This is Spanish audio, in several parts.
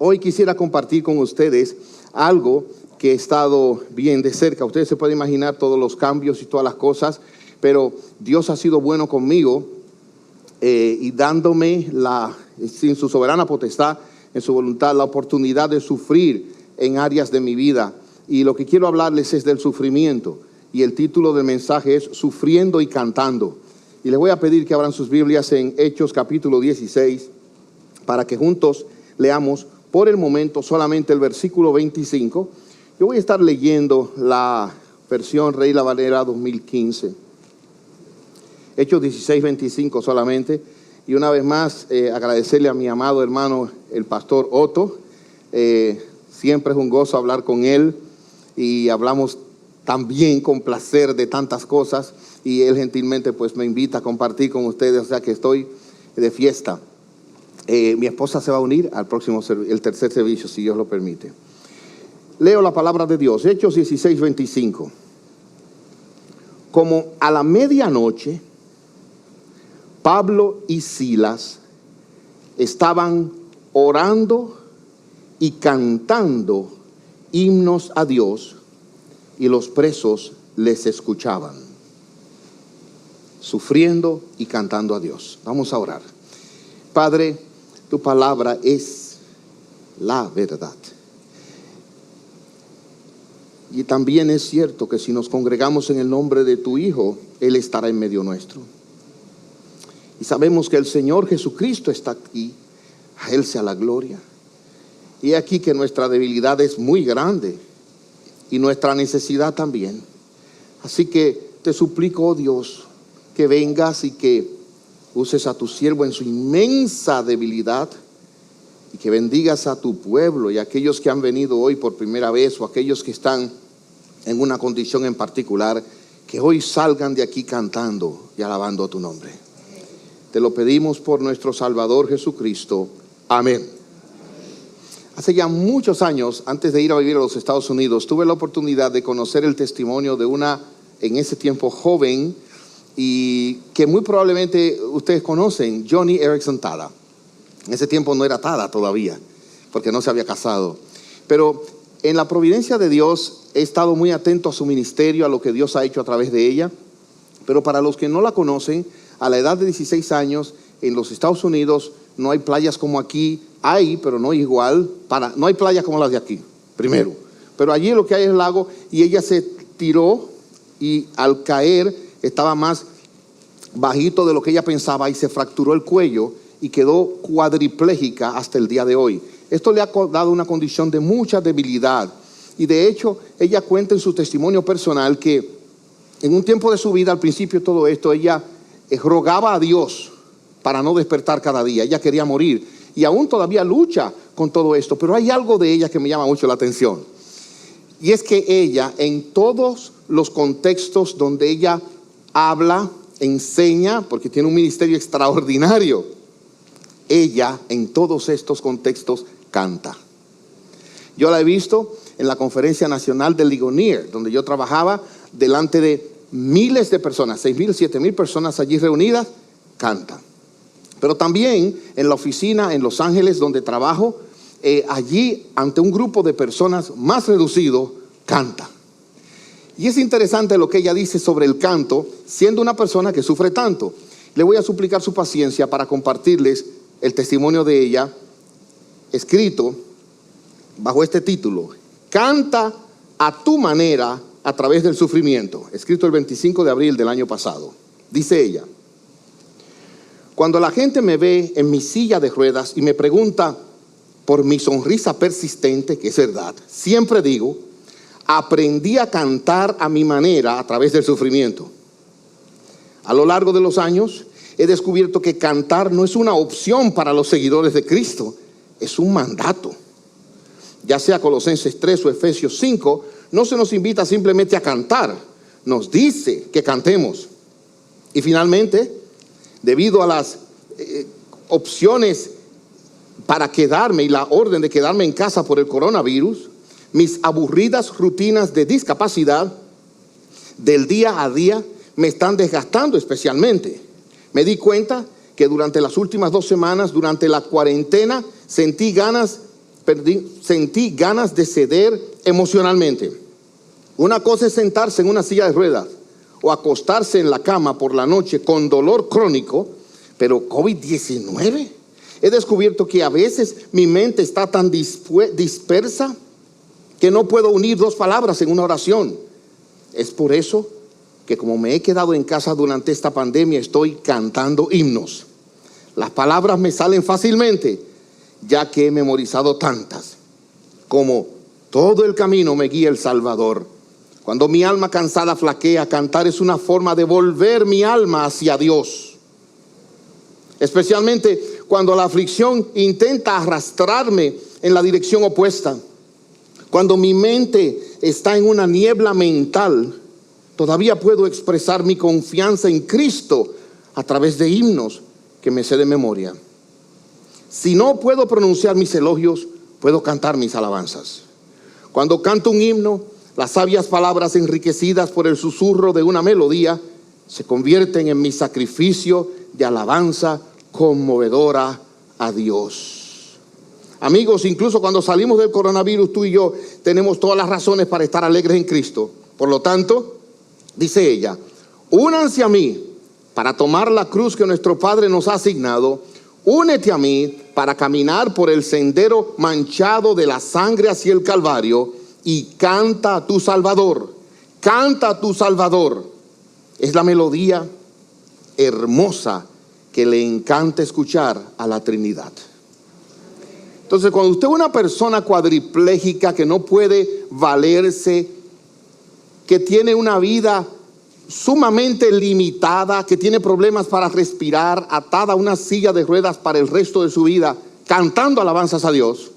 Hoy quisiera compartir con ustedes algo que he estado bien de cerca. Ustedes se pueden imaginar todos los cambios y todas las cosas, pero Dios ha sido bueno conmigo y dándome sin su soberana potestad, en su voluntad, la oportunidad de sufrir en áreas de mi vida. Y lo que quiero hablarles es del sufrimiento. Y el título del mensaje es Sufriendo y Cantando. Y les voy a pedir que abran sus Biblias en Hechos capítulo 16 para que juntos leamos por el momento solamente el versículo 25. Yo voy a estar leyendo la versión Reina Valera 2015. Hechos 16, 25 solamente. Y una vez más agradecerle a mi amado hermano el pastor Otto. Siempre es un gozo hablar con él y hablamos también con placer de tantas cosas, y él gentilmente pues me invita a compartir con ustedes, o sea que estoy de fiesta. Mi esposa se va a unir al próximo, el tercer servicio, si Dios lo permite. Leo la palabra de Dios, Hechos 16, 25. Como a la medianoche, Pablo y Silas estaban orando y cantando himnos a Dios, y los presos les escuchaban, sufriendo y cantando a Dios. Vamos a orar. Padre, tu palabra es la verdad. Y también es cierto que si nos congregamos en el nombre de tu Hijo, Él estará en medio nuestro. Y sabemos que el Señor Jesucristo está aquí, a Él sea la gloria. Y aquí que nuestra debilidad es muy grande y nuestra necesidad también. Así que te suplico, oh Dios, que vengas y que uses a tu siervo en su inmensa debilidad, y que bendigas a tu pueblo y a aquellos que han venido hoy por primera vez, o aquellos que están en una condición en particular, que hoy salgan de aquí cantando y alabando tu nombre. Te lo pedimos por nuestro Salvador Jesucristo. Amén. Hace ya muchos años, antes de ir a vivir a los Estados Unidos, tuve la oportunidad de conocer el testimonio de una, en ese tiempo joven, y que muy probablemente ustedes conocen, Joni Eareckson Tada. En ese tiempo no era Tada todavía, porque no se había casado. Pero en la providencia de Dios he estado muy atento a su ministerio, a lo que Dios ha hecho a través de ella. Pero para los que no la conocen, a la edad de 16 años, en los Estados Unidos no hay playas como aquí. Hay, pero no igual. No hay playas como las de aquí, primero. Pero allí lo que hay es lago, y ella se tiró y al caer estaba más bajito de lo que ella pensaba y se fracturó el cuello y quedó cuadripléjica hasta el día de hoy. Esto le ha dado una condición de mucha debilidad, y de hecho ella cuenta en su testimonio personal que en un tiempo de su vida, al principio de todo esto, ella rogaba a Dios para no despertar cada día. Ella quería morir y aún todavía lucha con todo esto, pero hay algo de ella que me llama mucho la atención, y es que ella, en todos los contextos donde ella habla, enseña, porque tiene un ministerio extraordinario, ella en todos estos contextos canta. Yo la he visto en la conferencia nacional de Ligonier, donde yo trabajaba, delante de miles de personas, 6,000, 7,000 personas allí reunidas, canta. Pero también en la oficina en Los Ángeles, donde trabajo, allí ante un grupo de personas más reducido, canta. Y es interesante lo que ella dice sobre el canto, siendo una persona que sufre tanto. Le voy a suplicar su paciencia para compartirles el testimonio de ella, escrito bajo este título: Canta a tu manera a través del sufrimiento, escrito el 25 de abril del año pasado. Dice ella: cuando la gente me ve en mi silla de ruedas y me pregunta por mi sonrisa persistente, que es verdad, siempre digo, aprendí a cantar a mi manera a través del sufrimiento. A lo largo de los años he descubierto que cantar no es una opción para los seguidores de Cristo, es un mandato. Ya sea Colosenses 3 o Efesios 5, no se nos invita simplemente a cantar, nos dice que cantemos. Y finalmente, debido a las opciones para quedarme y la orden de quedarme en casa por el coronavirus, mis aburridas rutinas de discapacidad del día a día me están desgastando especialmente. Me di cuenta que durante las últimas 2 semanas, durante la cuarentena, sentí ganas sentí ganas de ceder emocionalmente. Una cosa es sentarse en una silla de ruedas o acostarse en la cama por la noche con dolor crónico, pero COVID-19. He descubierto que a veces mi mente está tan dispersa que no puedo unir dos palabras en una oración. Es por eso que, como me he quedado en casa durante esta pandemia, estoy cantando himnos. Las palabras me salen fácilmente, ya que he memorizado tantas, como todo el camino me guía el Salvador. Cuando mi alma cansada flaquea, cantar es una forma de volver mi alma hacia Dios. Especialmente cuando la aflicción intenta arrastrarme en la dirección opuesta. Cuando mi mente está en una niebla mental, todavía puedo expresar mi confianza en Cristo a través de himnos que me sé de memoria. Si no puedo pronunciar mis elogios, puedo cantar mis alabanzas. Cuando canto un himno, las sabias palabras enriquecidas por el susurro de una melodía se convierten en mi sacrificio de alabanza conmovedora a Dios. Amigos, incluso cuando salimos del coronavirus, tú y yo tenemos todas las razones para estar alegres en Cristo. Por lo tanto, dice ella, únanse a mí para tomar la cruz que nuestro Padre nos ha asignado. Únete a mí para caminar por el sendero manchado de la sangre hacia el Calvario y canta a tu Salvador. Canta a tu Salvador. Es la melodía hermosa que le encanta escuchar a la Trinidad. Entonces, cuando usted es una persona cuadripléjica que no puede valerse, que tiene una vida sumamente limitada, que tiene problemas para respirar, atada a una silla de ruedas para el resto de su vida, cantando alabanzas a Dios,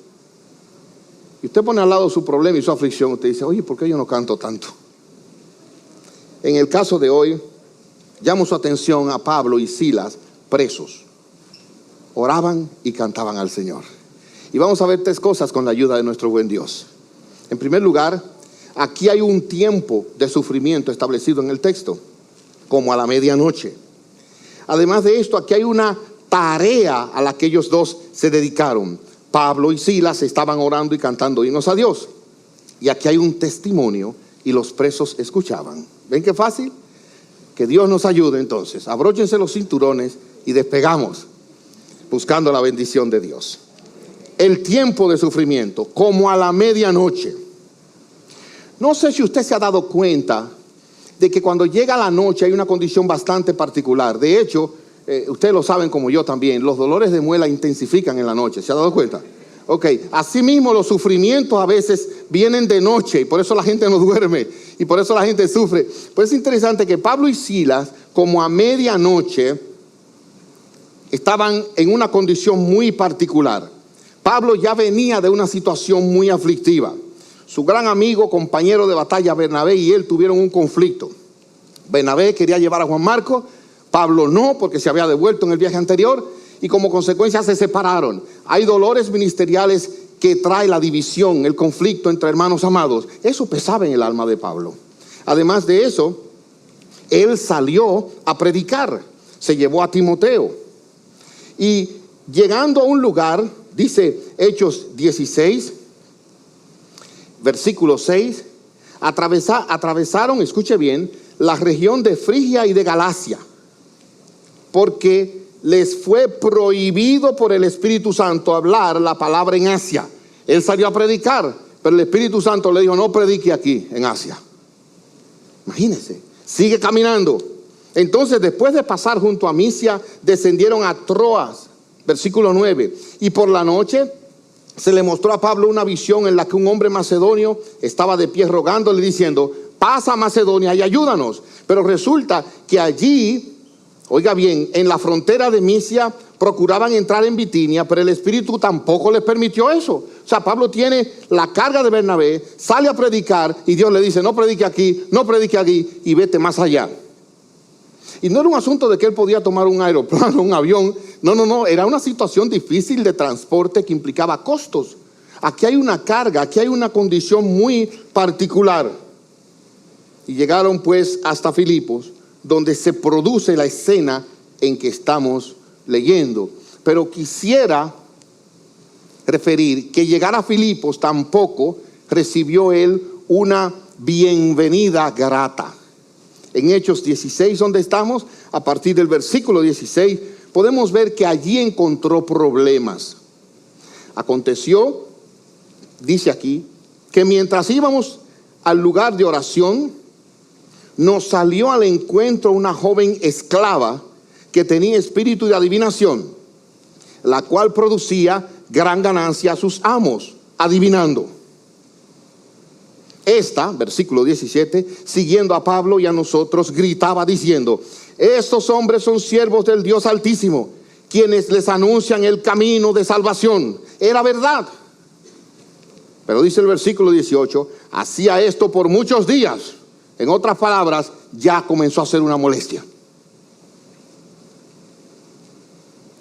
y usted pone al lado su problema y su aflicción, usted dice, oye, ¿por qué yo no canto tanto? En el caso de hoy, llamo su atención a Pablo y Silas, presos. Oraban y cantaban al Señor. Y vamos a ver tres cosas con la ayuda de nuestro buen Dios. En primer lugar, aquí hay un tiempo de sufrimiento establecido en el texto, como a la medianoche. Además de esto, aquí hay una tarea a la que ellos dos se dedicaron. Pablo y Silas estaban orando y cantando himnos a Dios. Y aquí hay un testimonio y los presos escuchaban. ¿Ven qué fácil? Que Dios nos ayude entonces. Abróchense los cinturones y despegamos buscando la bendición de Dios. El tiempo de sufrimiento, como a la medianoche. No sé si usted se ha dado cuenta de que cuando llega la noche hay una condición bastante particular. De hecho, ustedes lo saben como yo también, los dolores de muela intensifican en la noche. ¿Se ha dado cuenta? Ok, asimismo los sufrimientos a veces vienen de noche y por eso la gente no duerme y por eso la gente sufre. Pues es interesante que Pablo y Silas, como a medianoche, estaban en una condición muy particular. Pablo ya venía de una situación muy aflictiva. Su gran amigo, compañero de batalla, Bernabé, y él tuvieron un conflicto. Bernabé quería llevar a Juan Marcos, Pablo no, porque se había devuelto en el viaje anterior, y como consecuencia se separaron. Hay dolores ministeriales que trae la división, el conflicto entre hermanos amados. Eso pesaba en el alma de Pablo. Además de eso, él salió a predicar, se llevó a Timoteo. Y llegando a un lugar, dice Hechos 16, versículo 6, atravesaron, escuche bien, la región de Frigia y de Galacia, porque les fue prohibido por el Espíritu Santo hablar la palabra en Asia. Él salió a predicar, pero el Espíritu Santo le dijo, no predique aquí en Asia. Imagínense, sigue caminando. Entonces, después de pasar junto a Misia, descendieron a Troas, versículo 9, y por la noche se le mostró a Pablo una visión en la que un hombre macedonio estaba de pie rogándole diciendo, pasa a Macedonia y ayúdanos. Pero resulta que allí, oiga bien, en la frontera de Misia procuraban entrar en Bitinia, pero el Espíritu tampoco les permitió eso. O sea, Pablo tiene la carga de Bernabé, sale a predicar y Dios le dice, no predique aquí, no predique aquí y vete más allá. Y no era un asunto de que él podía tomar un aeroplano, un avión. No, era una situación difícil de transporte que implicaba costos. Aquí hay una carga, aquí hay una condición muy particular. Y llegaron pues hasta Filipos, donde se produce la escena en que estamos leyendo. Pero quisiera referir que llegar a Filipos tampoco recibió él una bienvenida grata. En Hechos 16, donde estamos, a partir del versículo 16, podemos ver que allí encontró problemas. Aconteció, dice aquí, que mientras íbamos al lugar de oración, nos salió al encuentro una joven esclava que tenía espíritu de adivinación, la cual producía gran ganancia a sus amos, adivinando. Esta, versículo 17, siguiendo a Pablo y a nosotros, gritaba diciendo: estos hombres son siervos del Dios Altísimo, quienes les anuncian el camino de salvación. Era verdad. Pero dice el versículo 18, hacía esto por muchos días. En otras palabras, ya comenzó a ser una molestia.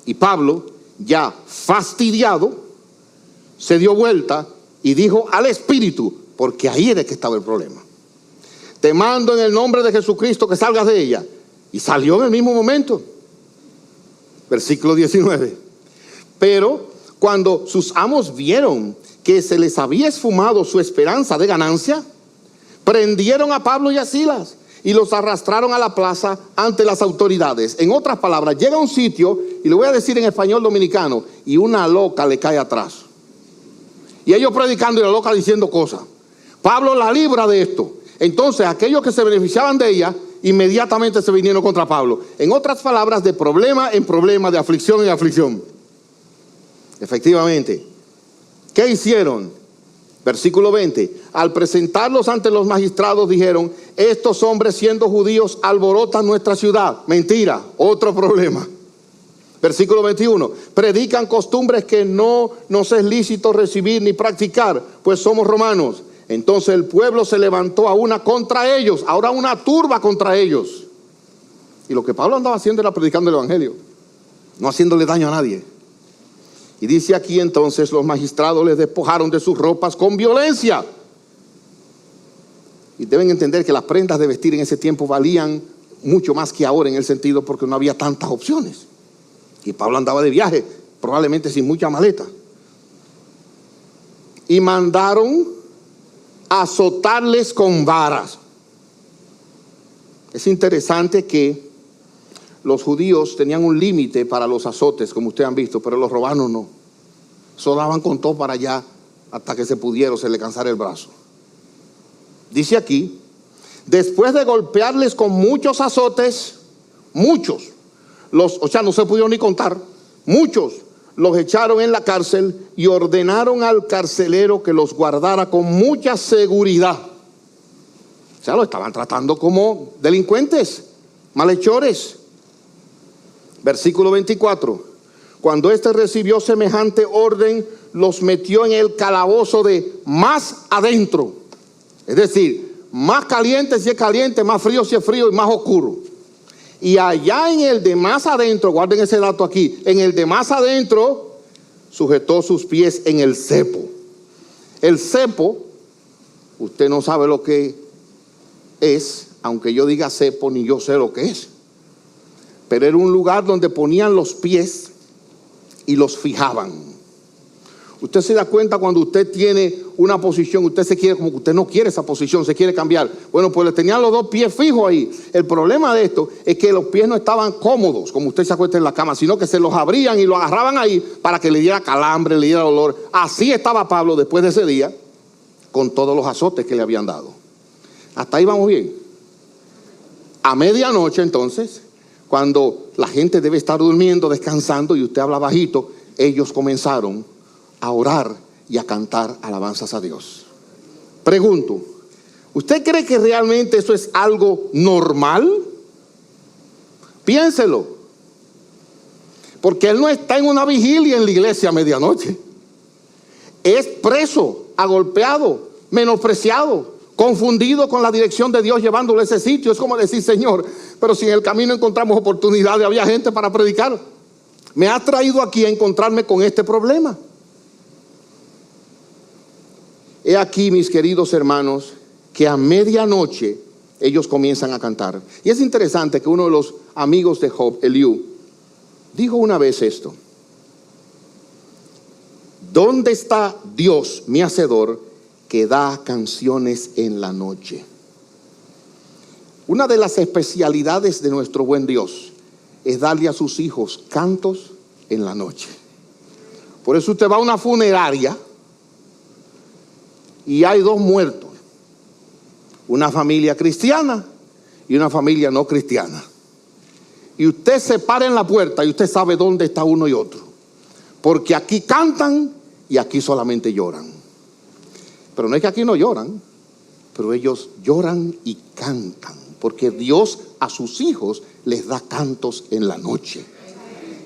Y Pablo, ya fastidiado, se dio vuelta y dijo al espíritu, porque ahí era que estaba el problema: te mando en el nombre de Jesucristo que salgas de ella. Y salió en el mismo momento. Versículo 19. Pero cuando sus amos vieron que se les había esfumado su esperanza de ganancia, prendieron a Pablo y a Silas y los arrastraron a la plaza ante las autoridades. En otras palabras, llega a un sitio, y le voy a decir en español dominicano, y una loca le cae atrás. Y ellos predicando y la loca diciendo cosas. Pablo la libra de esto. Entonces aquellos que se beneficiaban de ella inmediatamente se vinieron contra Pablo. En otras palabras, de problema en problema, de aflicción en aflicción. Efectivamente, ¿qué hicieron? Versículo 20. Al presentarlos ante los magistrados dijeron: estos hombres, siendo judíos, alborotan nuestra ciudad. Mentira, otro problema. Versículo 21. Predican costumbres que no nos es lícito recibir ni practicar, pues somos romanos. Entonces el pueblo se levantó a una contra ellos, ahora una turba contra ellos. Y lo que Pablo andaba haciendo era predicando el evangelio, no haciéndole daño a nadie. Y dice aquí entonces: los magistrados les despojaron de sus ropas con violencia. Y deben entender que las prendas de vestir en ese tiempo valían mucho más que ahora, en el sentido porque no había tantas opciones. Y Pablo andaba de viaje, probablemente sin mucha maleta. Y mandaron azotarles con varas. Es interesante que los judíos tenían un límite para los azotes, como ustedes han visto, pero los romanos no. Eso daban con todo para allá hasta que se pudiera o se le cansara el brazo. Dice aquí: después de golpearles con muchos azotes, muchos, o sea, no se pudieron ni contar, muchos los echaron en la cárcel y ordenaron al carcelero que los guardara con mucha seguridad. O sea, lo estaban tratando como delincuentes, malhechores. Versículo 24. Cuando éste recibió semejante orden, los metió en el calabozo de más adentro. Es decir, más caliente si es caliente, más frío si es frío y más oscuro. Y allá en el de más adentro, guarden ese dato aquí, en el de más adentro sujetó sus pies en el cepo. El cepo, usted no sabe lo que es, aunque yo diga cepo, ni yo sé lo que es. Pero era un lugar donde ponían los pies y los fijaban. Usted se da cuenta cuando usted tiene una posición, usted se quiere, como que usted no quiere esa posición, se quiere cambiar. Bueno, pues le tenían los dos pies fijos ahí. El problema de esto es que los pies no estaban cómodos, como usted se acuesta en la cama, sino que se los abrían y lo agarraban ahí para que le diera calambre, le diera dolor. Así estaba Pablo después de ese día, con todos los azotes que le habían dado. Hasta ahí vamos bien. A medianoche entonces, cuando la gente debe estar durmiendo, descansando, y usted habla bajito, ellos comenzaron a orar y a cantar alabanzas a Dios. Pregunto, ¿usted cree que realmente eso es algo normal? Piénselo. Porque él no está en una vigilia en la iglesia a medianoche. Es preso, agolpeado, menospreciado, confundido con la dirección de Dios llevándolo a ese sitio. Es como decir: Señor, pero si en el camino encontramos oportunidades, había gente para predicar. Me ha traído aquí a encontrarme con este problema. He aquí, mis queridos hermanos, que a medianoche ellos comienzan a cantar. Y es interesante que uno de los amigos de Job, Eliú, dijo una vez esto: ¿Dónde está Dios, mi hacedor, que da canciones en la noche? Una de las especialidades de nuestro buen Dios es darle a sus hijos cantos en la noche. Por eso usted va a una funeraria y hay dos muertos, una familia cristiana y una familia no cristiana, y usted se para en la puerta y usted sabe dónde está uno y otro, porque aquí cantan y aquí solamente lloran. Pero no es que aquí no lloran, pero ellos lloran y cantan, porque Dios a sus hijos les da cantos en la noche.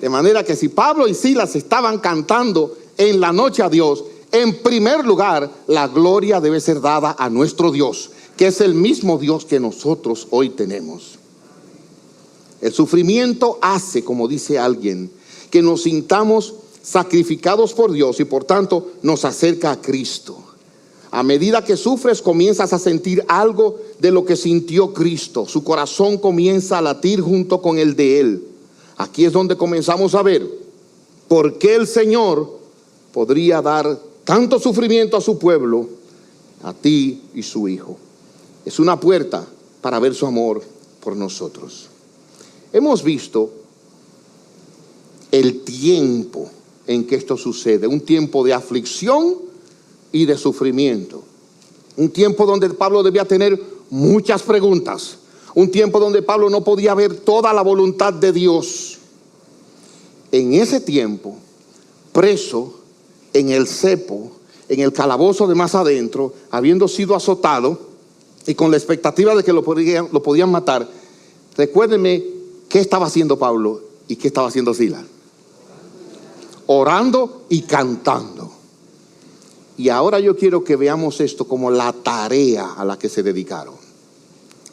De manera que si Pablo y Silas estaban cantando en la noche a Dios, en primer lugar, la gloria debe ser dada a nuestro Dios, que es el mismo Dios que nosotros hoy tenemos. El sufrimiento hace, como dice alguien, que nos sintamos sacrificados por Dios y por tanto nos acerca a Cristo. A medida que sufres, comienzas a sentir algo de lo que sintió Cristo. Su corazón comienza a latir junto con el de Él. Aquí es donde comenzamos a ver por qué el Señor podría dar tanto sufrimiento a su pueblo, a ti y su Hijo. Es una puerta para ver su amor por nosotros. Hemos visto el tiempo en que esto sucede, un tiempo de aflicción y de sufrimiento, un tiempo donde Pablo debía tener muchas preguntas, un tiempo donde Pablo no podía ver toda la voluntad de Dios. En ese tiempo, preso en el cepo, en el calabozo de más adentro, habiendo sido azotado y con la expectativa de que lo podían matar, recuérdenme qué estaba haciendo Pablo y qué estaba haciendo Silas. Orando y cantando. Y ahora yo quiero que veamos esto como la tarea a la que se dedicaron.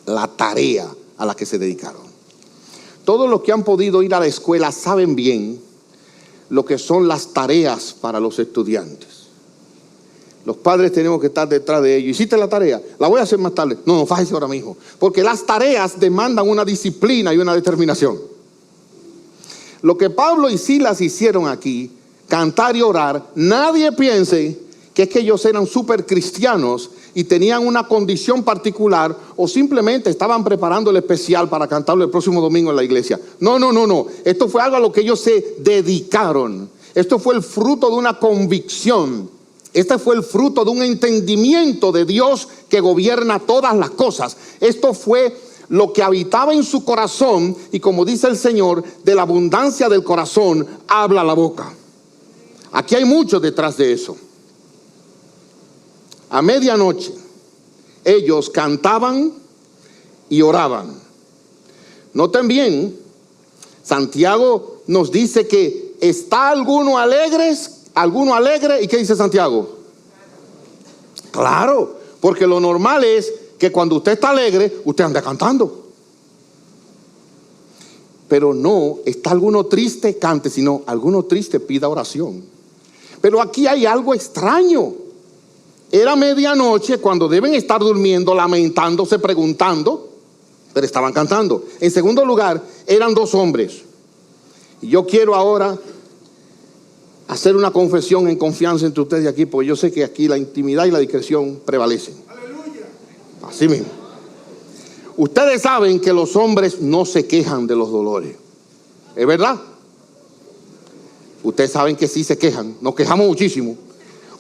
La tarea a la que se dedicaron. Todos los que han podido ir a la escuela saben bien lo que son las tareas para los estudiantes. Los padres tenemos que estar detrás de ellos. ¿Hiciste la tarea? La voy a hacer más tarde. No, fájese ahora mismo. Porque las tareas demandan una disciplina y una determinación. Lo que Pablo y Silas hicieron aquí, cantar y orar, nadie piense que es que ellos eran súper cristianos y tenían una condición particular o simplemente estaban preparando el especial para cantarlo el próximo domingo en la iglesia. No. Esto fue algo a lo que ellos se dedicaron. Esto fue el fruto de una convicción. Este fue el fruto de un entendimiento de Dios que gobierna todas las cosas. Esto fue lo que habitaba en su corazón, y como dice el Señor, de la abundancia del corazón habla la boca. Aquí hay mucho detrás de eso. A medianoche ellos cantaban y oraban. Noten bien, Santiago nos dice que está alguno alegre. ¿Y qué dice Santiago? Claro, porque lo normal es que cuando usted está alegre, usted anda cantando. Pero no, está alguno triste, cante, sino alguno triste, pida oración. Pero aquí hay algo extraño. Era medianoche cuando deben estar durmiendo, lamentándose, preguntando, pero estaban cantando. En segundo lugar, eran dos hombres. Y yo quiero ahora hacer una confesión en confianza entre ustedes aquí, porque yo sé que aquí la intimidad y la discreción prevalecen. ¡Aleluya! Así mismo. Ustedes saben que los hombres no se quejan de los dolores. ¿Es verdad? Ustedes saben que sí se quejan. Nos quejamos muchísimo.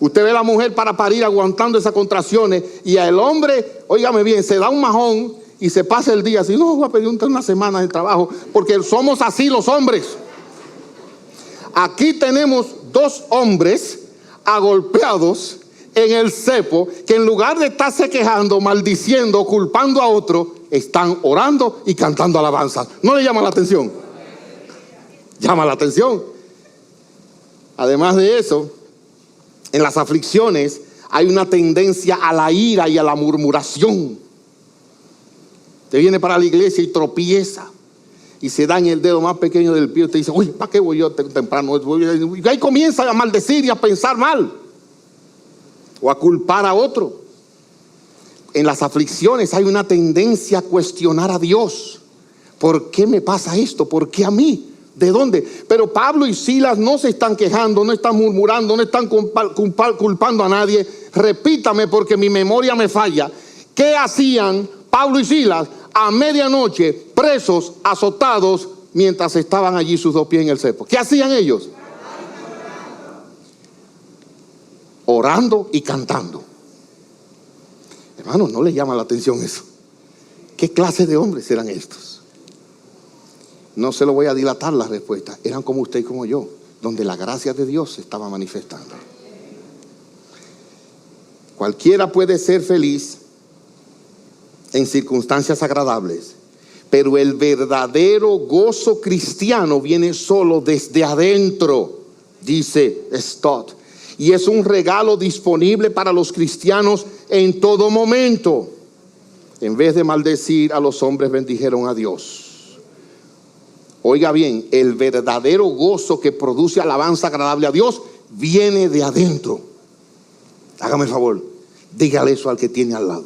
Usted ve a la mujer para parir aguantando esas contracciones y al hombre, óigame bien, se da un majón y se pasa el día así. No, voy a pedir una semana de trabajo, porque somos así los hombres. Aquí tenemos dos hombres agolpeados en el cepo que en lugar de estarse quejando, maldiciendo, culpando a otro, están orando y cantando alabanzas. ¿No le llama la atención? Llama la atención. Además de eso, en las aflicciones hay una tendencia a la ira y a la murmuración. Usted viene para la iglesia y tropieza y se da en el dedo más pequeño del pie. Usted dice, uy, ¿para qué voy yo temprano? Y ahí comienza a maldecir y a pensar mal o a culpar a otro. En las aflicciones hay una tendencia a cuestionar a Dios. ¿Por qué me pasa esto? ¿Por qué a mí? ¿De dónde? Pero Pablo y Silas no se están quejando, no están murmurando, no están culpando a nadie. Repítame porque mi memoria me falla. ¿Qué hacían Pablo y Silas a medianoche, presos, azotados, mientras estaban allí sus dos pies en el cepo? ¿Qué hacían ellos? Orando y cantando. Hermanos, ¿no les llama la atención eso? ¿Qué clase de hombres eran estos? No se lo voy a dilatar la respuesta. Eran como usted y como yo, donde la gracia de Dios se estaba manifestando. Cualquiera puede ser feliz en circunstancias agradables, pero el verdadero gozo cristiano viene solo desde adentro, dice Stott, y es un regalo disponible para los cristianos en todo momento. En vez de maldecir a los hombres, bendijeron a Dios. Oiga bien, el verdadero gozo que produce alabanza agradable a Dios viene de adentro. Hágame el favor, dígale eso al que tiene al lado.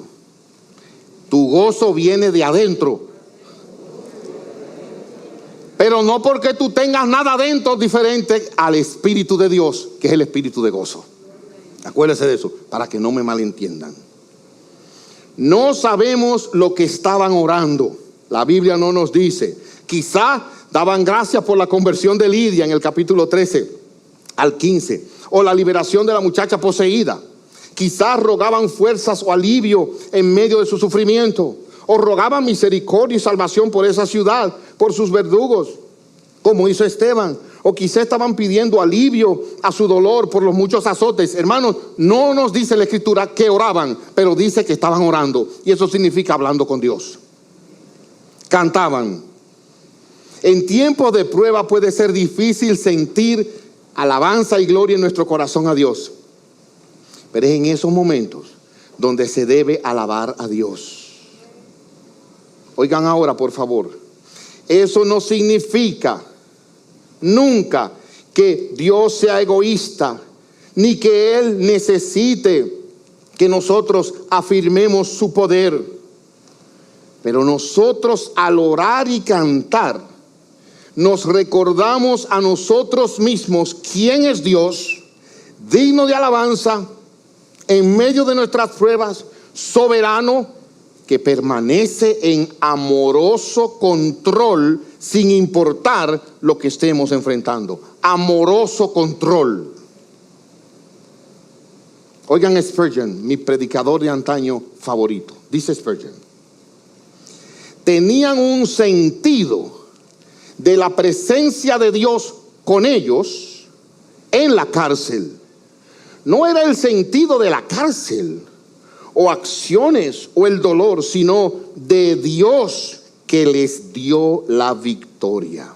Tu gozo viene de adentro. Pero no porque tú tengas nada adentro diferente al Espíritu de Dios, que es el Espíritu de gozo. Acuérdese de eso, para que no me malentiendan. No sabemos lo que estaban orando. La Biblia no nos dice. Quizá daban gracias por la conversión de Lidia en el capítulo 13 al 15, o la liberación de la muchacha poseída. Quizás rogaban fuerzas o alivio en medio de su sufrimiento, o rogaban misericordia y salvación por esa ciudad, por sus verdugos, como hizo Esteban. O quizá estaban pidiendo alivio a su dolor por los muchos azotes. Hermanos, no nos dice la Escritura que oraban, pero dice que estaban orando, y eso significa hablando con Dios. Cantaban. En tiempos de prueba puede ser difícil sentir alabanza y gloria en nuestro corazón a Dios, pero es en esos momentos donde se debe alabar a Dios. Oigan ahora, por favor, eso no significa nunca que Dios sea egoísta, ni que Él necesite que nosotros afirmemos su poder. Pero nosotros, al orar y cantar, nos recordamos a nosotros mismos quién es Dios, digno de alabanza, en medio de nuestras pruebas, soberano, que permanece en amoroso control sin importar lo que estemos enfrentando. Amoroso control. Oigan Spurgeon, mi predicador de antaño favorito. Dice Spurgeon: tenían un sentido de la presencia de Dios con ellos en la cárcel. No era el sentido de la cárcel o acciones o el dolor, sino de Dios que les dio la victoria.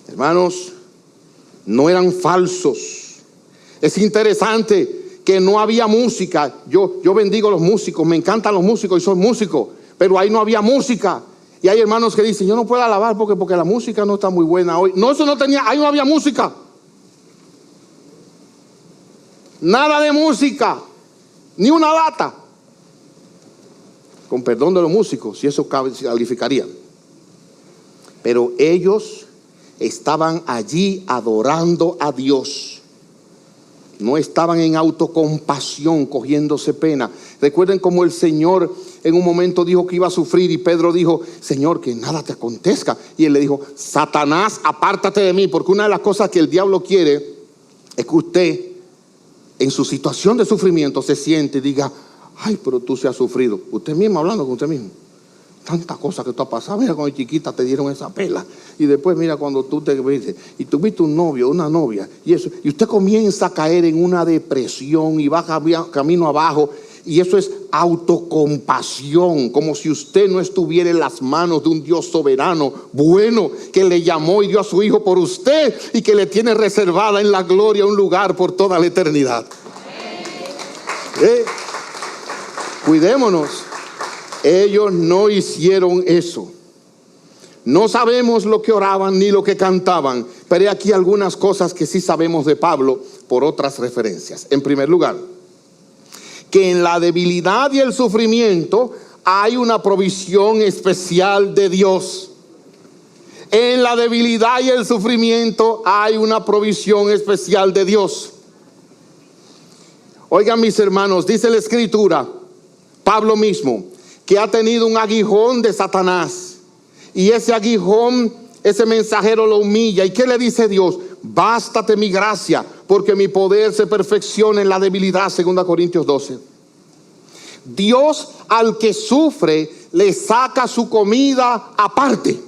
Hermanos, no eran falsos. Es interesante que no había música. Yo bendigo a los músicos, me encantan los músicos y soy músico, pero ahí no había música. Y hay hermanos que dicen: yo no puedo alabar porque la música no está muy buena hoy. No, eso no tenía, ahí no había música. Nada de música, ni una lata. Con perdón de los músicos, si eso calificaría. Pero ellos estaban allí adorando a Dios. No estaban en autocompasión, cogiéndose pena. Recuerden cómo el Señor en un momento dijo que iba a sufrir, y Pedro dijo: Señor, que nada te acontezca. Y él le dijo: Satanás, apártate de mí. Porque una de las cosas que el diablo quiere es que usted, en su situación de sufrimiento, se siente y diga: ay, pero tú se has sufrido. Usted mismo, hablando con usted mismo. Tantas cosas que tú has pasado. Mira, cuando chiquita te dieron esa pela. Y después mira cuando tú te dices, y tuviste un novio, una novia, y eso. Y usted comienza a caer en una depresión y va camino abajo. Y eso es autocompasión, como si usted no estuviera en las manos de un Dios soberano, bueno, que le llamó y dio a su Hijo por usted, y que le tiene reservada en la gloria un lugar por toda la eternidad. Cuidémonos. Ellos no hicieron eso. No sabemos lo que oraban ni lo que cantaban, pero hay aquí algunas cosas que sí sabemos de Pablo por otras referencias. En primer lugar, que en la debilidad y el sufrimiento hay una provisión especial de Dios. En la debilidad y el sufrimiento hay una provisión especial de Dios. Oigan, mis hermanos, dice la Escritura, Pablo mismo, que ha tenido un aguijón de Satanás. Y ese aguijón, ese mensajero lo humilla. ¿Y qué le dice Dios? Bástate mi gracia, porque mi poder se perfecciona en la debilidad, 2 Corintios 12. Dios al que sufre le saca su comida aparte.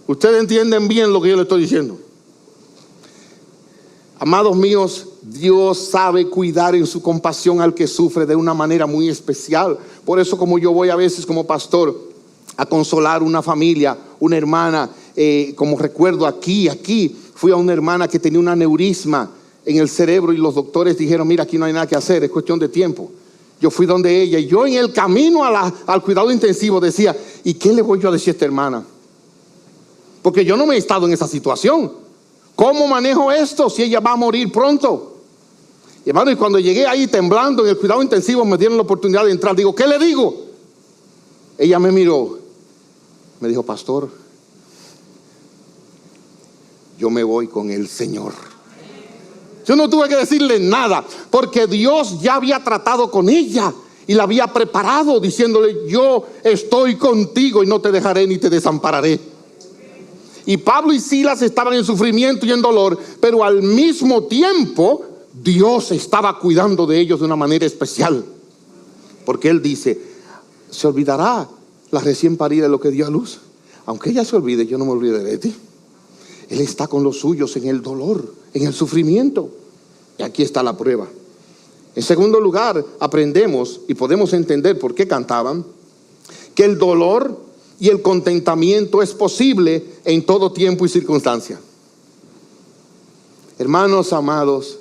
Ustedes entienden bien lo que yo le estoy diciendo. Amados míos, Dios sabe cuidar en su compasión al que sufre de una manera muy especial. Por eso, como yo voy a veces como pastor a consolar una familia, una hermana, como recuerdo aquí fui a una hermana que tenía un aneurisma en el cerebro y los doctores dijeron, mira, aquí no hay nada que hacer, es cuestión de tiempo. Yo fui donde ella y yo en el camino al cuidado intensivo decía, ¿y qué le voy yo a decir a esta hermana? Porque yo no me he estado en esa situación. ¿Cómo manejo esto si ella va a morir pronto? Y hermano, y cuando llegué ahí temblando en el cuidado intensivo, me dieron la oportunidad de entrar. Digo, ¿qué le digo? Ella me miró, me dijo, pastor, yo me voy con el Señor. Yo no tuve que decirle nada, porque Dios ya había tratado con ella y la había preparado, diciéndole, yo estoy contigo y no te dejaré ni te desampararé. Y Pablo y Silas estaban en sufrimiento y en dolor, pero al mismo tiempo Dios estaba cuidando de ellos de una manera especial. Porque Él dice, ¿se olvidará la recién parida de lo que dio a luz? Aunque ella se olvide, yo no me olvidaré de ti. Él está con los suyos en el dolor, en el sufrimiento. Y aquí está la prueba. En segundo lugar, aprendemos y podemos entender por qué cantaban, que el dolor y el contentamiento es posible en todo tiempo y circunstancia. Hermanos amados,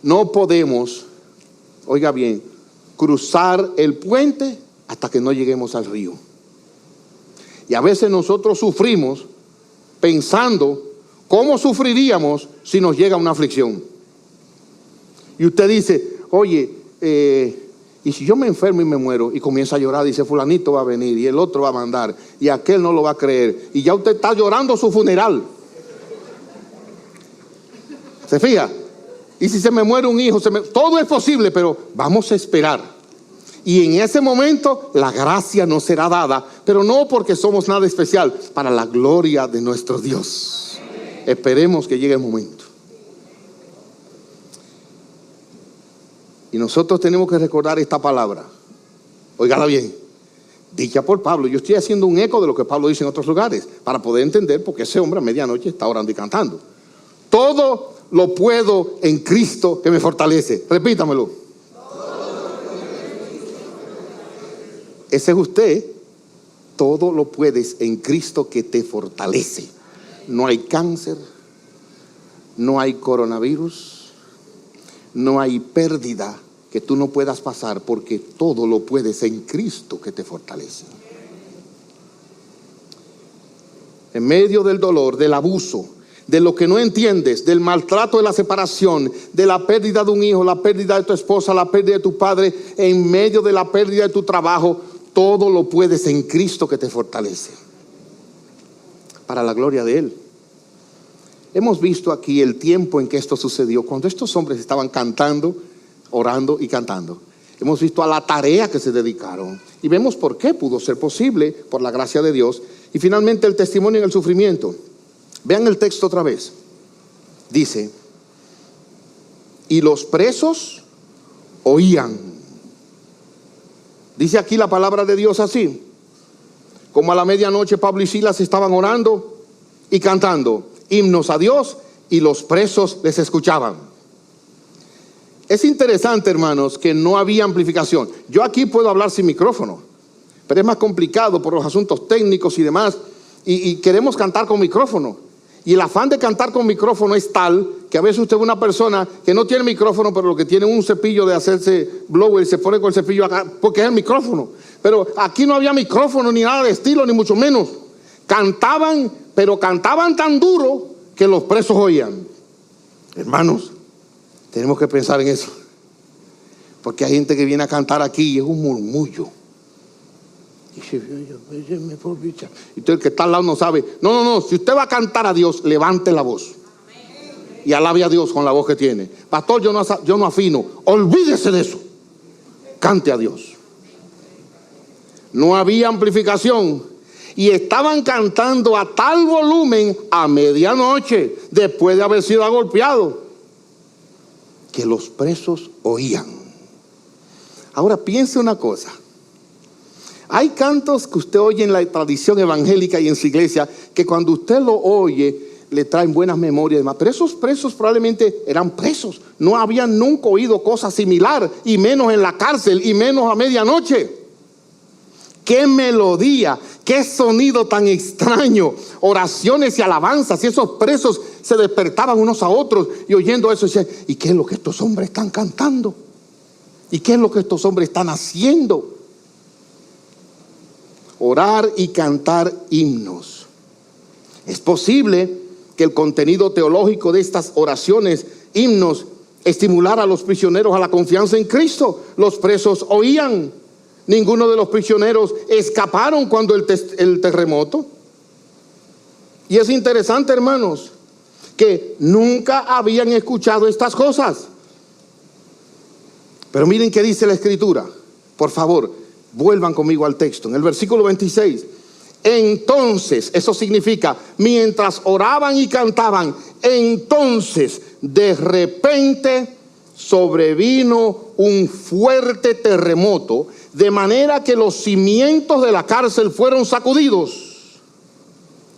no podemos, oiga bien, cruzar el puente hasta que no lleguemos al río. Y a veces nosotros sufrimos pensando cómo sufriríamos si nos llega una aflicción. Y usted dice, oye, y si yo me enfermo y me muero, y comienza a llorar, dice, fulanito va a venir y el otro va a mandar y aquel no lo va a creer, y ya usted está llorando su funeral. ¿Se fija? Y si se me muere un hijo, todo es posible, pero vamos a esperar. Y en ese momento la gracia nos será dada, pero no porque somos nada especial, para la gloria de nuestro Dios. Esperemos que llegue el momento. Y nosotros tenemos que recordar esta palabra. Óigala bien, dicha por Pablo. Yo estoy haciendo un eco de lo que Pablo dice en otros lugares, para poder entender por qué ese hombre a medianoche está orando y cantando. Todo lo puedo en Cristo que me fortalece. Repítamelo. Ese es usted. Todo lo puedes en Cristo que te fortalece. No hay cáncer, no hay coronavirus, no hay pérdida que tú no puedas pasar, porque todo lo puedes en Cristo que te fortalece. En medio del dolor, del abuso, de lo que no entiendes, del maltrato de la separación, de la pérdida de un hijo, la pérdida de tu esposa, la pérdida de tu padre, en medio de la pérdida de tu trabajo, todo lo puedes en Cristo que te fortalece, para la gloria de Él. Hemos visto aquí el tiempo en que esto sucedió, cuando estos hombres estaban cantando, orando y cantando. Hemos visto a la tarea que se dedicaron y vemos por qué pudo ser posible, por la gracia de Dios. Y finalmente el testimonio en el sufrimiento. Vean el texto otra vez. Dice, y los presos oían. Dice aquí la palabra de Dios así: como a la medianoche Pablo y Silas estaban orando y cantando himnos a Dios, y los presos les escuchaban. Es interesante, hermanos, que no había amplificación. Yo aquí puedo hablar sin micrófono, pero es más complicado por los asuntos técnicos y demás, y queremos cantar con micrófono. Y el afán de cantar con micrófono es tal que a veces usted ve una persona que no tiene micrófono, pero lo que tiene un cepillo de hacerse blower y se pone con el cepillo acá porque es el micrófono. Pero aquí no había micrófono ni nada de estilo, ni mucho menos. Cantaban, pero cantaban tan duro que los presos oían. Hermanos, tenemos que pensar en eso, porque hay gente que viene a cantar aquí y es un murmullo. Y usted, el que está al lado, no sabe. No. Si usted va a cantar a Dios, levante la voz y alabe a Dios con la voz que tiene. Pastor, yo no afino. Olvídese de eso. Cante a Dios. No había amplificación. Y estaban cantando a tal volumen a medianoche, después de haber sido agolpeados, que los presos oían. Ahora piense una cosa. Hay cantos que usted oye en la tradición evangélica y en su iglesia, que cuando usted lo oye, le traen buenas memorias y demás. Pero esos presos probablemente eran presos. No habían nunca oído cosa similar, y menos en la cárcel, y menos a medianoche. Qué melodía, qué sonido tan extraño, oraciones y alabanzas. Y esos presos se despertaban unos a otros y oyendo eso decían, ¿y qué es lo que estos hombres están cantando? ¿Y qué es lo que estos hombres están haciendo? Orar y cantar himnos. Es posible que el contenido teológico de estas oraciones, himnos, estimulara a los prisioneros a la confianza en Cristo. Los presos oían. Ninguno de los prisioneros escaparon cuando el terremoto. Y es interesante, hermanos, que nunca habían escuchado estas cosas. Pero miren qué dice la Escritura. Por favor, vuelvan conmigo al texto. En el versículo 26. Entonces, eso significa, mientras oraban y cantaban, entonces de repente sobrevino un fuerte terremoto, de manera que los cimientos de la cárcel fueron sacudidos.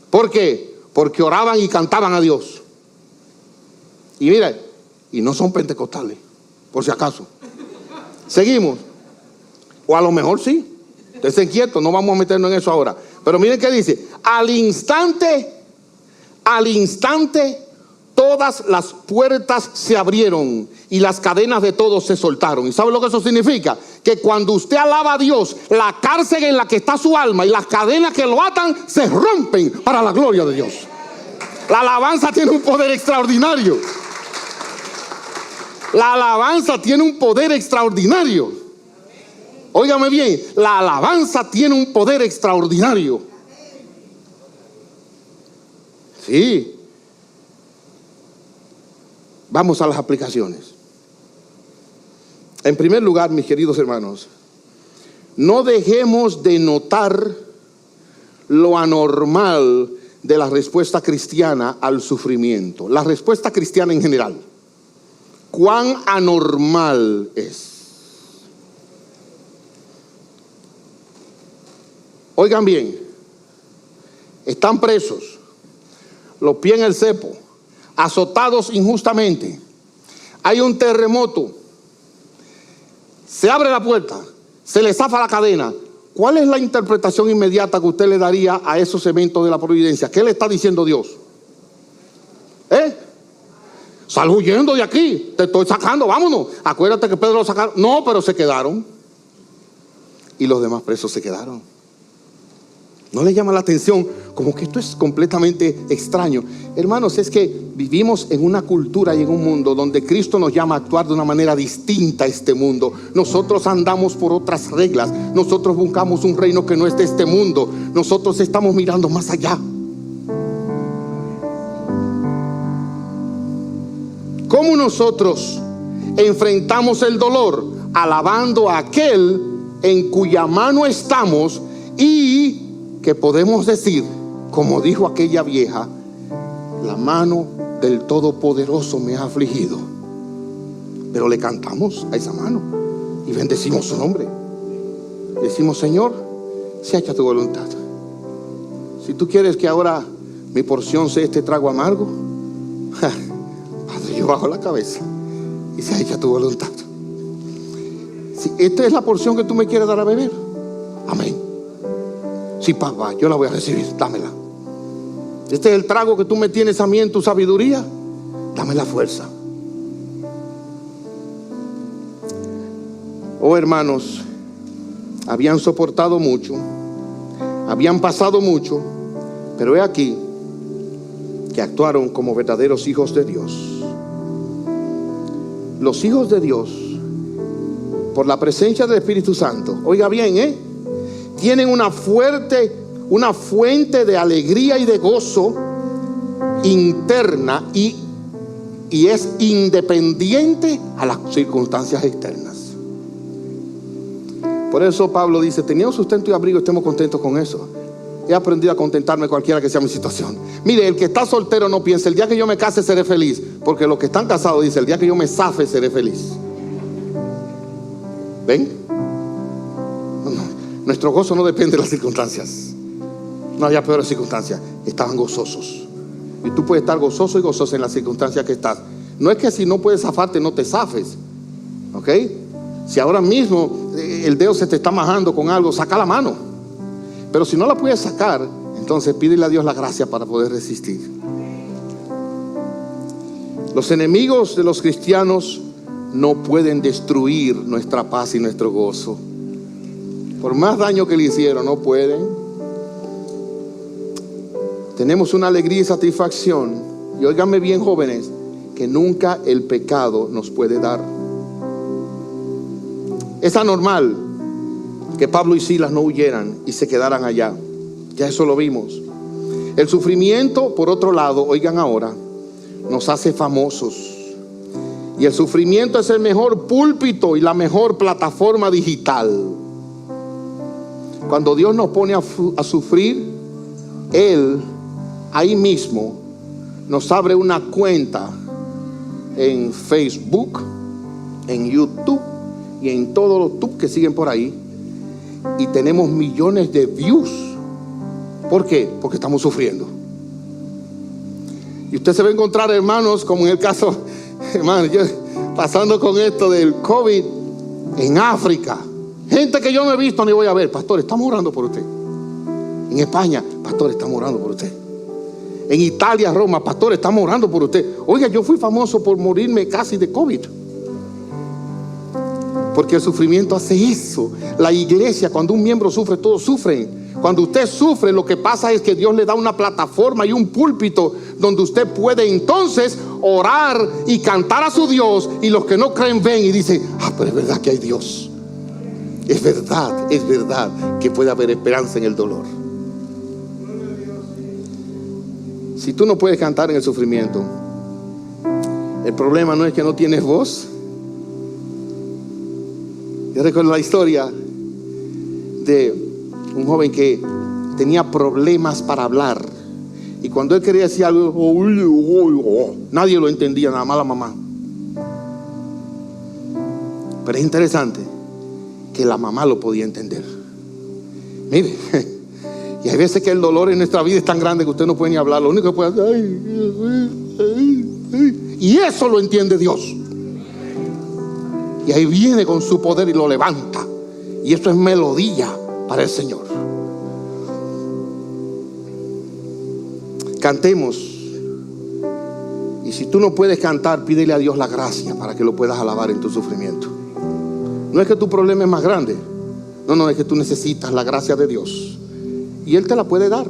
¿Por qué? Porque oraban y cantaban a Dios. Y mira, y no son pentecostales, por si acaso. Seguimos. O a lo mejor sí. Estén quietos, no vamos a meternos en eso ahora. Pero miren qué dice. Al instante, todas las puertas se abrieron y las cadenas de todos se soltaron. ¿Y sabe lo que eso significa? Que cuando usted alaba a Dios, la cárcel en la que está su alma y las cadenas que lo atan se rompen para la gloria de Dios. La alabanza tiene un poder extraordinario. La alabanza tiene un poder extraordinario. Óigame bien, la alabanza tiene un poder extraordinario. Sí. Vamos a las aplicaciones. En primer lugar, mis queridos hermanos, no dejemos de notar lo anormal de la respuesta cristiana al sufrimiento. La respuesta cristiana en general. ¿Cuán anormal es? Oigan bien, están presos, los pies en el cepo, azotados injustamente. Hay un terremoto, se abre la puerta, se le zafa la cadena. ¿Cuál es la interpretación inmediata que usted le daría a esos eventos de la providencia? ¿Qué le está diciendo Dios? Sal huyendo de aquí, te estoy sacando, vámonos. Acuérdate que Pedro lo sacaron. No, pero se quedaron. Y los demás presos se quedaron. ¿No le llama la atención? Como que esto es completamente extraño. Hermanos, es que vivimos en una cultura y en un mundo donde Cristo nos llama a actuar de una manera distinta a este mundo. Nosotros andamos por otras reglas. Nosotros buscamos un reino que no es de este mundo. Nosotros estamos mirando más allá. ¿Cómo nosotros enfrentamos el dolor? Alabando a aquel en cuya mano estamos y que podemos decir, como dijo aquella vieja, la mano del Todopoderoso me ha afligido. Pero le cantamos a esa mano y bendecimos su nombre. Decimos, Señor, se haga tu voluntad. Si tú quieres que ahora mi porción sea este trago amargo, Padre, yo bajo la cabeza y se haga tu voluntad. Si esta es la porción que tú me quieres dar a beber, amén. Sí, papá, yo la voy a recibir, dámela. Este es el trago que tú me tienes a mí en tu sabiduría, dame la fuerza. Oh, hermanos, habían soportado mucho, habían pasado mucho, pero he aquí que actuaron como verdaderos hijos de Dios. Los hijos de Dios, por la presencia del Espíritu Santo, oiga bien, tienen una fuente de alegría y de gozo interna y es independiente a las circunstancias externas. Por eso Pablo dice: teníamos sustento y abrigo, estemos contentos con eso. He aprendido a contentarme cualquiera que sea mi situación. Mire, el que está soltero no piensa: el día que yo me case seré feliz. Porque los que están casados dicen: el día que yo me zafe seré feliz. ¿Ven? No, nuestro gozo no depende de las circunstancias. No había peores circunstancias, estaban gozosos. Y tú puedes estar gozoso y gozoso en las circunstancias que estás. No es que si no puedes zafarte no te zafes, ¿ok? Si ahora mismo el dedo se te está majando con algo, saca la mano. Pero si no la puedes sacar, entonces pídele a Dios la gracia para poder resistir. Los enemigos de los cristianos no pueden destruir nuestra paz y nuestro gozo. Por más daño que le hicieron, no pueden. Tenemos una alegría y satisfacción, y óiganme bien, jóvenes, que nunca el pecado nos puede dar. Es anormal que Pablo y Silas no huyeran y se quedaran allá. Ya eso lo vimos. El sufrimiento, por otro lado, oigan ahora, nos hace famosos. Y el sufrimiento es el mejor púlpito y la mejor plataforma digital. Cuando Dios nos pone a sufrir, Él ahí mismo nos abre una cuenta en Facebook, en YouTube y en todos los tubes que siguen por ahí, y tenemos millones de views. ¿Por qué? Porque estamos sufriendo. Y usted se va a encontrar, hermanos, como en el caso, hermano, yo pasando con esto del COVID en África, gente que yo no he visto ni voy a ver: pastor, estamos orando por usted. En España: pastor, estamos orando por usted. En Italia, Roma: pastor, estamos orando por usted. Oiga, yo fui famoso por morirme casi de COVID. Porque el sufrimiento hace eso. La iglesia, cuando un miembro sufre, todos sufren. Cuando usted sufre, lo que pasa es que Dios le da una plataforma y un púlpito donde usted puede entonces orar y cantar a su Dios, y los que no creen ven y dicen: pero es verdad que hay Dios. Es verdad que puede haber esperanza en el dolor. Si tú no puedes cantar en el sufrimiento, el problema no es que no tienes voz. Yo recuerdo la historia de un joven que tenía problemas para hablar, y cuando él quería decir algo, nadie lo entendía, nada más la mamá. Pero es interesante que la mamá lo podía entender. Mire, y hay veces que el dolor en nuestra vida es tan grande que usted no puede ni hablar. Lo único que puede hacer, y eso lo entiende Dios. Y ahí viene con su poder y lo levanta. Y eso es melodía para el Señor. Cantemos. Y si tú no puedes cantar, pídele a Dios la gracia para que lo puedas alabar en tu sufrimiento. No es que tu problema es más grande. No, es que tú necesitas la gracia de Dios. Y Él te la puede dar.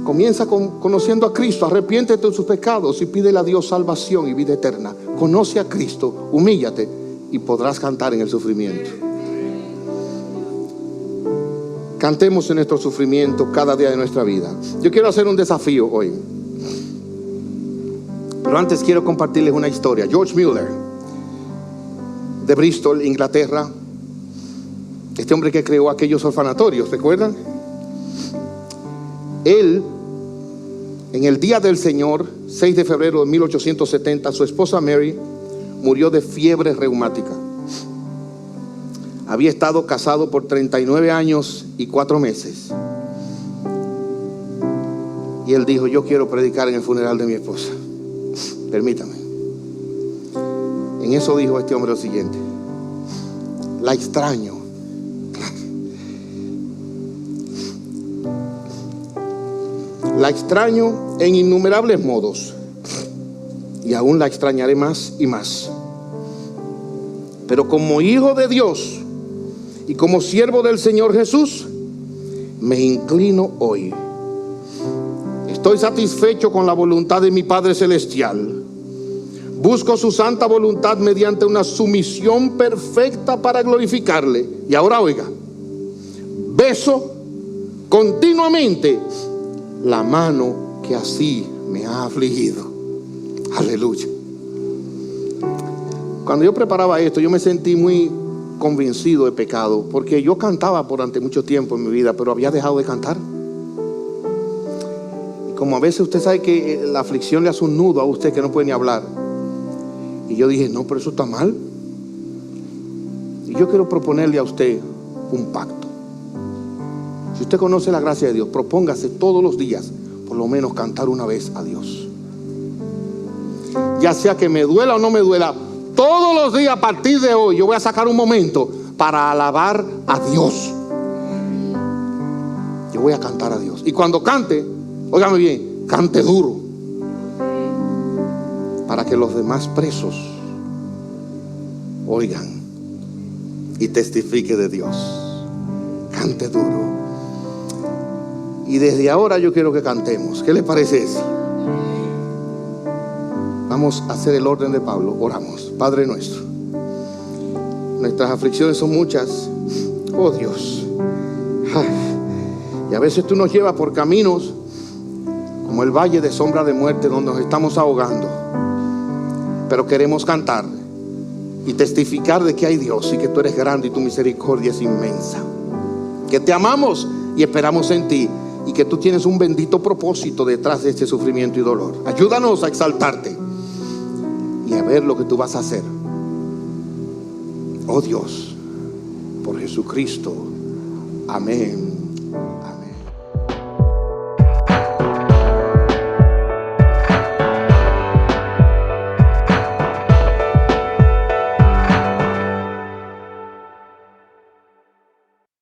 Comienza conociendo a Cristo. Arrepiéntete de sus pecados y pídele a Dios salvación y vida eterna. Conoce a Cristo, humíllate, y podrás cantar en el sufrimiento. Cantemos en nuestro sufrimiento cada día de nuestra vida. Yo quiero hacer un desafío hoy, pero antes quiero compartirles una historia. George Mueller, de Bristol, Inglaterra, este hombre que creó aquellos orfanatorios, ¿recuerdan? Él, en el día del Señor, 6 de febrero de 1870, su esposa Mary murió de fiebre reumática. Había estado casado por 39 años y 4 meses. Y él dijo: yo quiero predicar en el funeral de mi esposa. Permítame. En eso dijo este hombre lo siguiente: la extraño. La extraño en innumerables modos, y aún la extrañaré más y más. Pero como hijo de Dios y como siervo del Señor Jesús, me inclino hoy. Estoy satisfecho con la voluntad de mi Padre Celestial. Busco su santa voluntad mediante una sumisión perfecta para glorificarle. Y ahora oiga: beso continuamente la mano que así me ha afligido. Aleluya. Cuando yo preparaba esto, yo me sentí muy convencido de pecado, porque yo cantaba durante mucho tiempo en mi vida, pero había dejado de cantar. Y como a veces usted sabe que la aflicción le hace un nudo a usted que no puede ni hablar, y yo dije, no, pero eso está mal. Y yo quiero proponerle a usted un pacto. Si usted conoce la gracia de Dios, propóngase todos los días por lo menos cantar una vez a Dios. Ya sea que me duela o no me duela, todos los días a partir de hoy yo voy a sacar un momento para alabar a Dios. Yo voy a cantar a Dios. Y cuando cante, óigame bien, cante duro, para que los demás presos oigan y testifique de Dios. Cante duro. Y desde ahora yo quiero que cantemos. ¿Qué le parece eso? Vamos a hacer el orden de Pablo. Oramos. Padre nuestro, nuestras aflicciones son muchas. Oh Dios. Y a veces tú nos llevas por caminos como el valle de sombra de muerte, donde nos estamos ahogando. Pero queremos cantar y testificar de que hay Dios y que tú eres grande y tu misericordia es inmensa. Que te amamos y esperamos en ti, y que tú tienes un bendito propósito detrás de este sufrimiento y dolor. Ayúdanos a exaltarte y a ver lo que tú vas a hacer. Oh Dios, por Jesucristo. Amén. Amén.